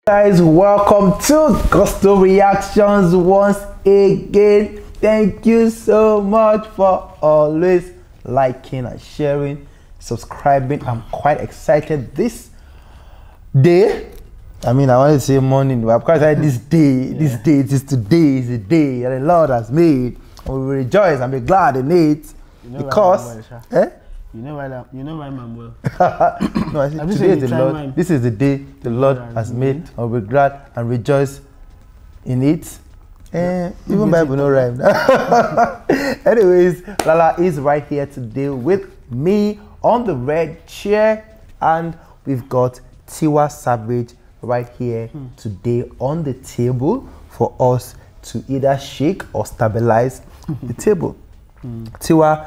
Guys, welcome to Gusto Reactions once again. Thank you so much for always liking and sharing, subscribing. I'm quite excited this day. I mean, I wanted to say morning, but I'm quite excited this day. It is today, is the day that the Lord has made. And we will rejoice and be glad in it. Because you know why I'm well. No, I said today is the Lord. This is the day the Lord has made, and we'll be glad and rejoice in it. Even Bible no rhyme. Anyways, Lala is right here today with me on the red chair, and we've got Tiwa Savage right here today on the table for us to either shake or stabilize the table. Tiwa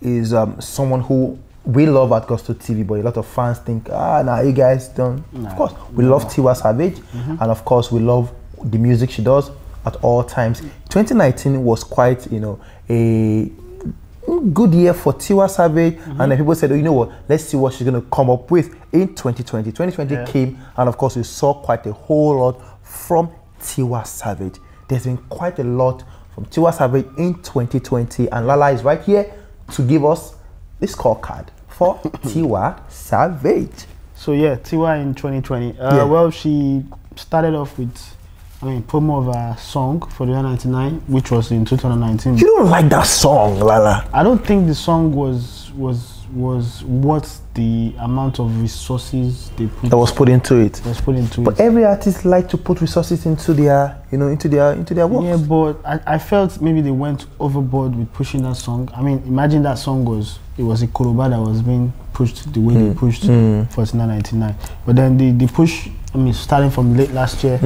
is someone who we love at Gusto TV, but a lot of fans think, nah, you guys don't. Of course, we love Tiwa Savage, and of course, we love the music she does at all times. 2019 was quite, a good year for Tiwa Savage, and then people said, oh, you know what, let's see what she's going to come up with in 2020. 2020 came, and of course, we saw quite a whole lot from Tiwa Savage. There's been quite a lot from Tiwa Savage in 2020, and Lala is right here to give us the scorecard for Tiwa Savage. So yeah, Tiwa in 2020. Well, she started off with, promo of a song for the 99, which was in 2019. You don't like that song, Lala? I don't think the song was worth the amount of resources they put. That was put into it. But every artist like to put resources into their, into their work. Yeah, but I felt maybe they went overboard with pushing that song. I mean, imagine that song was a Koroba that was being pushed the way they pushed for 99. But then they push. Starting from late last year,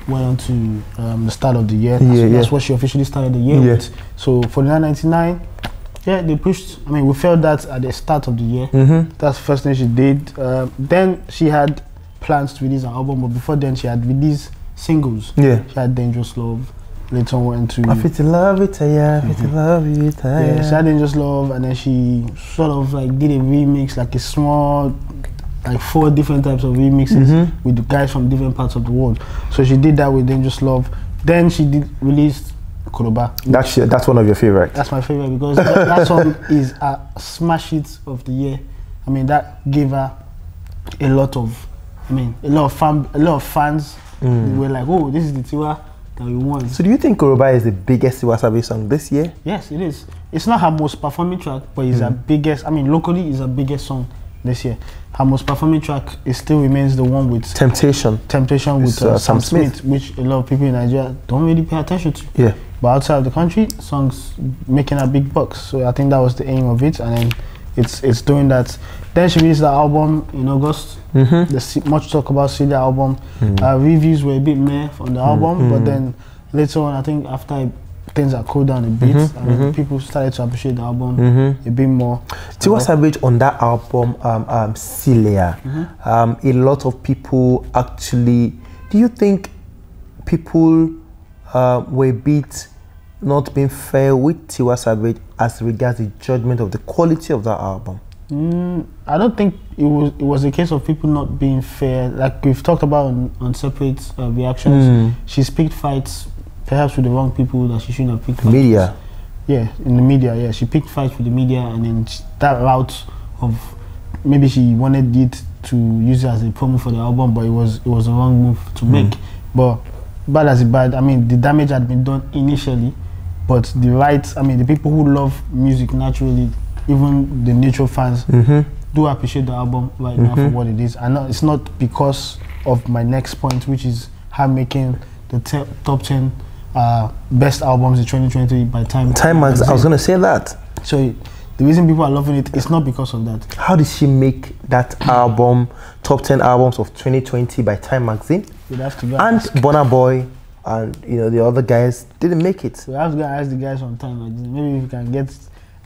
went on to the start of the year. That's what she officially started the year with. So for the 99. Yeah, they pushed. We felt that at the start of the year. That's the first thing she did. Then she had plans to release an album, but before then she had released singles. Yeah, she had Dangerous Love. Later on went to I Fit to Love It, yeah, Fit to Love It, yeah. She had Dangerous Love, and then she sort of did a remix, like a small, 4 different types of remixes with the guys from different parts of the world. So she did that with Dangerous Love. Then she released Koroba. That's one of your favorite. That's my favorite because that song is a smash hit of the year. That gave her a lot of, a lot of fans. They were like, oh, this is the Tiwa that we want. So do you think Koroba is the biggest Tiwa Savage song this year? Yes, it is. It's not her most performing track, but it's her biggest. Locally, it's her biggest song this year. Her most performing track still remains the one with Temptation with Sam Smith, which a lot of people in Nigeria don't really pay attention to. Yeah. But outside of the country, songs making a big bucks. So I think that was the aim of it, and then it's doing that. Then she released the album in August. There's much talk about the album. Reviews were a bit meh on the album, but then later on, I think after things are cooled down a bit, people started to appreciate the album a bit more. Tiwa Savage on that album, Celia, a lot of people actually, do you think people were a bit not being fair with Tiwa Savage as regards the judgment of the quality of that album? I don't think it was a case of people not being fair. Like we've talked about on separate reactions, she's picked fights perhaps with the wrong people that she shouldn't have picked. Media. Yeah, in the media, yeah. She picked fights with the media, and then that route of maybe she wanted it to use it as a promo for the album, but it was a wrong move to make. But bad as it bad, the damage had been done initially, but the rights, the people who love music naturally, even the neutral fans, do appreciate the album right now for what it is. And it's not because of my next point, which is her making the top 10 best albums in 2020 by Time Magazine. I was going to say that. So the reason people are loving it is not because of that. How did she make that album top 10 albums of 2020 by Time Magazine? You'd have to go and Burna Boy and the other guys didn't make it. So I have to go ask the guys from Time Magazine. Maybe we can get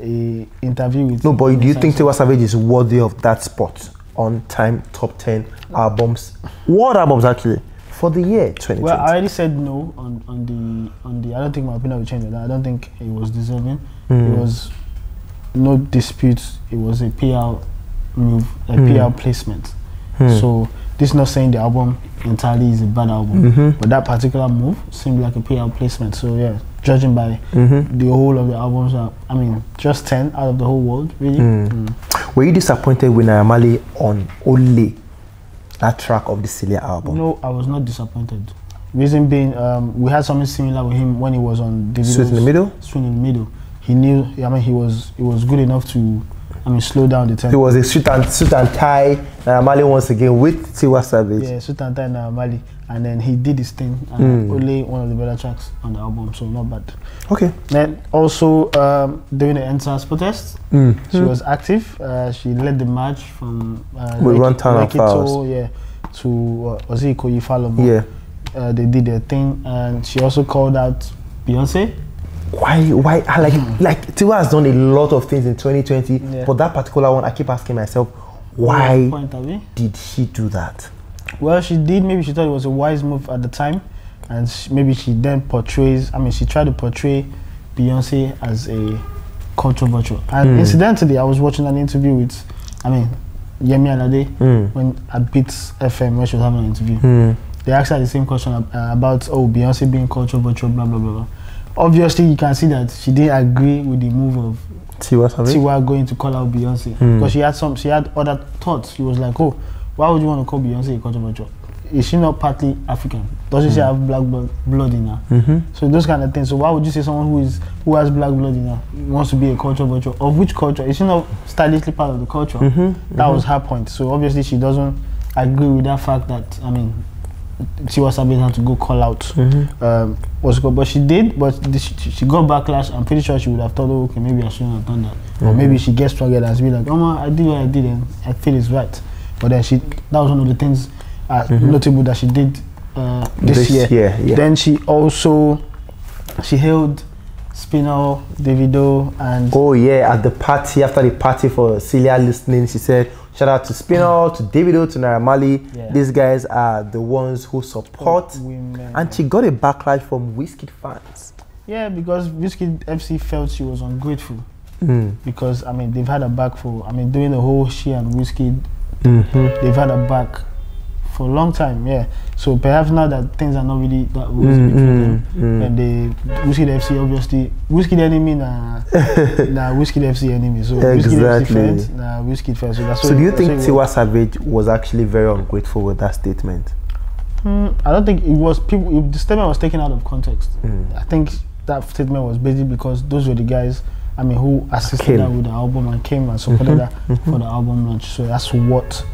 a interview with. No, but do you think Tiwa Savage is worthy of that spot on Time top 10 albums? What albums actually? For the year 2020. Well, I already said no on the. I don't think my opinion will change on that. I don't think it was deserving. It was no dispute. It was a PR move, a PR placement. So this is not saying the album entirely is a bad album, but that particular move seemed like a PR placement. So yeah, judging by the whole of the albums, I mean, just 10 out of the whole world, really. Were you disappointed with Naira Marley on Ole, that track of the Celia album? No, I was not disappointed. Reason being, we had something similar with him when he was on Davido's Sweet in the Middle. Sweet in the Middle. He knew. I mean, he was good enough to, I mean, slow down the tempo. It was a suit and tie Naira Marley once again with Tiwa Savage. Yeah, suit and tie Naira Marley, and then he did his thing. Only one of the better tracks on the album, so not bad. Okay. Then also during the NSAS protest, she was active. She led the march from Rekito, yeah, to was it Ikoyi Falomo? Yeah. They did their thing, and she also called out Beyonce. Why like Tiwa has done a lot of things in 2020, but that particular one I keep asking myself, why did she do that? Well, she did. Maybe she thought it was a wise move at the time, and maybe she then portrays, I mean, she tried to portray Beyonce as a controversial. And incidentally, I was watching an interview with, I mean, Yemi Alade when at Beats FM, where she was having an interview. They asked her the same question about, Beyonce being controversial, blah, blah, blah, blah. Obviously, you can see that she didn't agree with the move of Tiwa going to call out Beyonce. Because she had other thoughts. She was like, oh, why would you want to call Beyonce a controversial? Is she not partly African? Doesn't she have black blood in her? So those kind of things. So why would you say someone who has black blood in her wants to be a controversial? Of which culture? Is she not stylishly part of the culture? That was her point. So obviously she doesn't agree with that fact that, I mean, Tiwa Savage had to go call out but she did, but she got backlash. I'm pretty sure she would have thought, okay, maybe I shouldn't have done that. Or maybe she gets stronger and be like, oh man, I did what I did and I feel it's right. But then that was one of the things notable that she did this year. Then she hailed Spinall, Davido, and at the party, after the party for Celia listening, she said, shout out to Spinall, to Davido, to Naira Marley. These guys are the ones who support women. And she got a backlash from Wizkid fans. Yeah, because Wizkid FC felt she was ungrateful. Because, I mean, they've had her back for, I mean, doing the whole she and Wizkid, they've had her back for a long time, So perhaps now that things are not really that rosy between them, and the Wizkid FC obviously, Wizkid enemy na Wizkid FC enemy. So Wizkid FC fans, na Wizkid fans. So do you think Tiwa Savage was actually very ungrateful with that statement? I don't think it was. The statement was taken out of context. I think that statement was basically because those were the guys, I mean, who assisted her with the album and came and supported her for the album launch. So that's what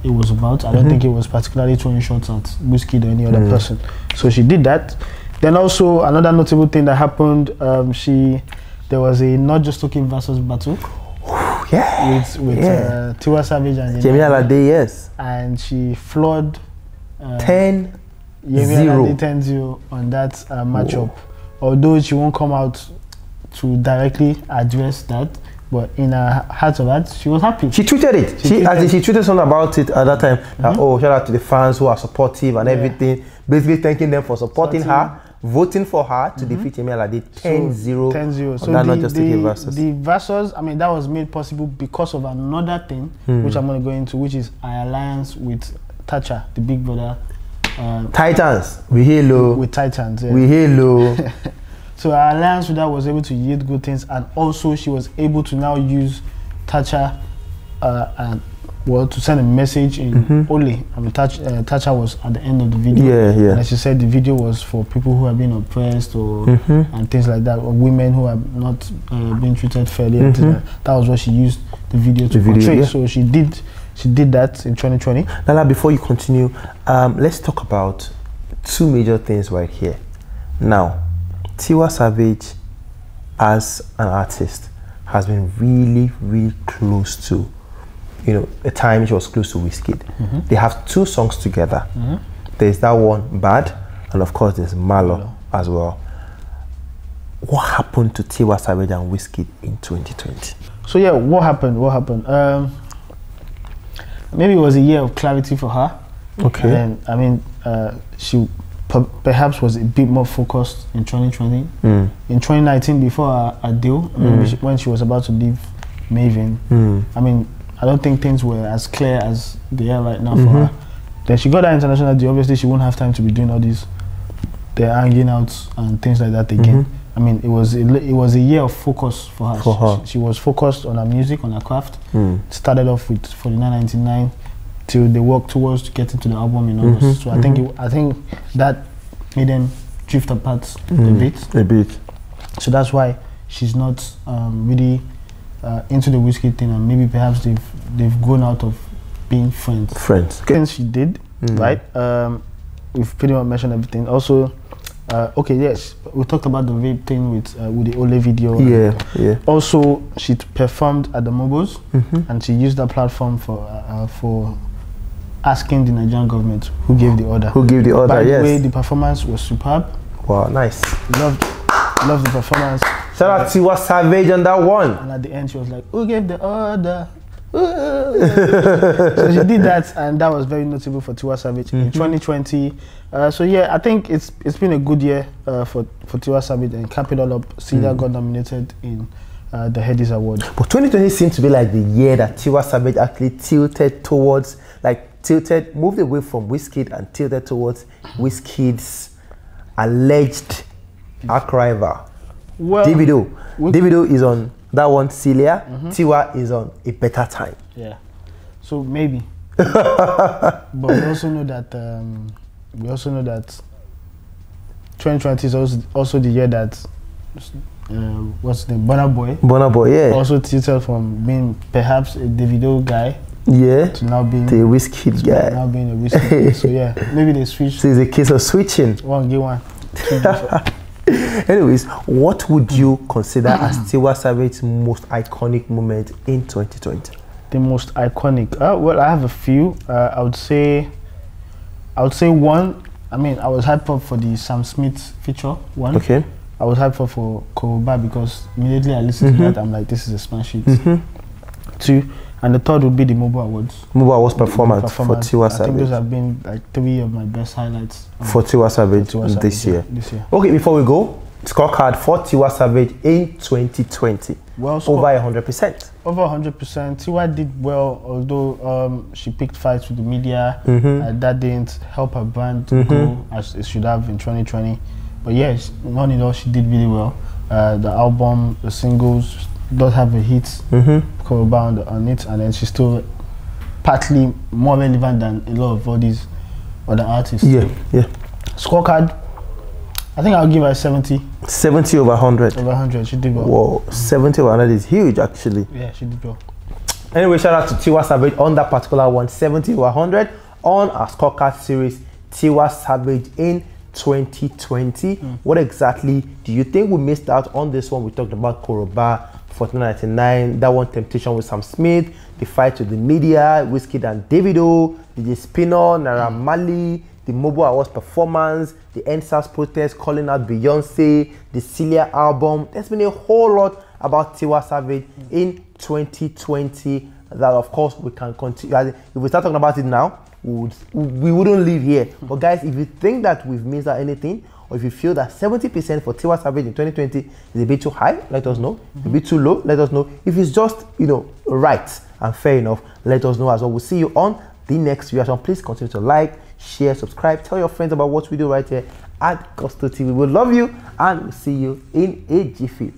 it was about. I don't think it was particularly throwing shots at Wizkid or any other person. So she did that. Then also another notable thing that happened, there was a Not Just Talking versus battle. With Tiwa Savage and Yemi Alade, yes. And she floored 10-0 on that matchup. Although she won't come out to directly address that, but in her heart of hearts, she was happy. She tweeted it. She tweeted something about it at that time. Oh, shout out to the fans who are supportive and everything. Basically thanking them for supporting her, voting for her to defeat Yemi Alade 10-0. So the versus, I mean, that was made possible because of another thing, which I'm going to go into, which is our alliance with Thatcher, the Big Brother. Titans, we hear low. With Titans, we hear low. So our alliance with that was able to yield good things, and also she was able to now use Thatcher to send a message in Ole. I mean, Thatcher was at the end of the video. And as she said, the video was for people who have been oppressed or and things like that, or women who have not been treated fairly. That was what she used the video to portray. So she did that in 2020. Lala, before you continue, let's talk about two major things right here. Now, Tiwa Savage, as an artist, has been really, really close to, a time she was close to Wizkid. They have two songs together. There's that one, Bad, and of course there's Malo as well. What happened to Tiwa Savage and Wizkid in 2020? So yeah, what happened? Maybe it was a year of clarity for her. Okay. And I mean, she perhaps was a bit more focused in 2020. In 2019, before her deal, when she was about to leave Mavin, I mean, I don't think things were as clear as they are right now for her. Then she got that international deal. Obviously, she won't have time to be doing all these, they're hanging out and things like that again. I mean, it was a year of focus for her. She was focused on her music, on her craft. Started off with 49.99 till they worked towards getting to the album in August. So I think that made them drift apart a bit. So that's why she's not really into the Wizkid thing, and maybe perhaps they've grown out of being friends. Things she did, right? We've pretty much mentioned everything. Also, okay, yes, we talked about the vape thing with the Ole video. Yeah. Also, she performed at the Mogos, and she used that platform for asking the Nigerian government who gave the order. By the way, the performance was superb. Wow, nice. Loved the performance. Shout out to Tiwa Savage on that one. And at the end, she was like, "Who gave the order?" So she did that, and that was very notable for Tiwa Savage in 2020. So yeah, I think it's been a good year for Tiwa Savage, and cap it all up, Celia got nominated in the Headies Award. But 2020 seemed to be like the year that Tiwa Savage actually tilted towards, moved away from Wizkid and tilted towards Wizkid's alleged arch rival, well, Davido. Davido is on that one, Celia. Tiwa is on A Better Time. Yeah, so maybe. But we also know that 2020 is also the year that what's the name, Burna Boy, yeah, also tilted from being perhaps a Davido guy, yeah, to now being the Wizkid guy. Now being a Wizkid. So yeah, maybe they switched. So it's a case of switching. One get one. Anyways, what would you consider as Tiwa Savage's most iconic moment in 2020? The most iconic? Well, I have a few. I would say one. I mean, I was hyped up for the Sam Smith feature. One. Okay. I was hyped up for Koroba because immediately I listened to that, I'm like, this is a smash hit. Two. And the third would be the Mobo Awards. Mobo Awards performance for Tiwa Savage. I think those have been like 3 of my best highlights for Tiwa Savage this year. Okay, before we go, scorecard for Tiwa Savage in 2020. Well, over 100%. Over 100%. Tiwa did well, although she picked fights with the media. That didn't help her brand go as it should have in 2020. But yes, all in all, she did really well. The album, the singles, does have a hit, Koroba on it, and then she's still partly more relevant than a lot of all these other artists. Yeah. Scorecard, I think I'll give her 70. 70 over 100. Over 100, she did well. Whoa, 70 over 100 is huge, actually. Yeah, she did well. Anyway, shout out to Tiwa Savage on that particular one, 70 over 100 on our scorecard series, Tiwa Savage in 2020. What exactly do you think we missed out on this one? We talked about Koroba, 49.99, that one, Temptation with Sam Smith, the fight with the media, Wizkid and Davido, DJ Spinner, Naira Marley, the Mobo Awards performance, the NSAS protest calling out Beyonce, the Celia album. There's been a whole lot about Tiwa Savage in 2020 that, of course, we can continue. If we start talking about it now, we wouldn't leave here. But guys, if you think that we've missed out anything, or if you feel that 70% for Tiwa Savage in 2020 is a bit too high, let us know. A bit too low, let us know. If it's just, right and fair enough, let us know as well. We'll see you on the next reaction. Please continue to like, share, subscribe, tell your friends about what we do right here at Gusto TV. We love you, and we'll see you in a jiffy.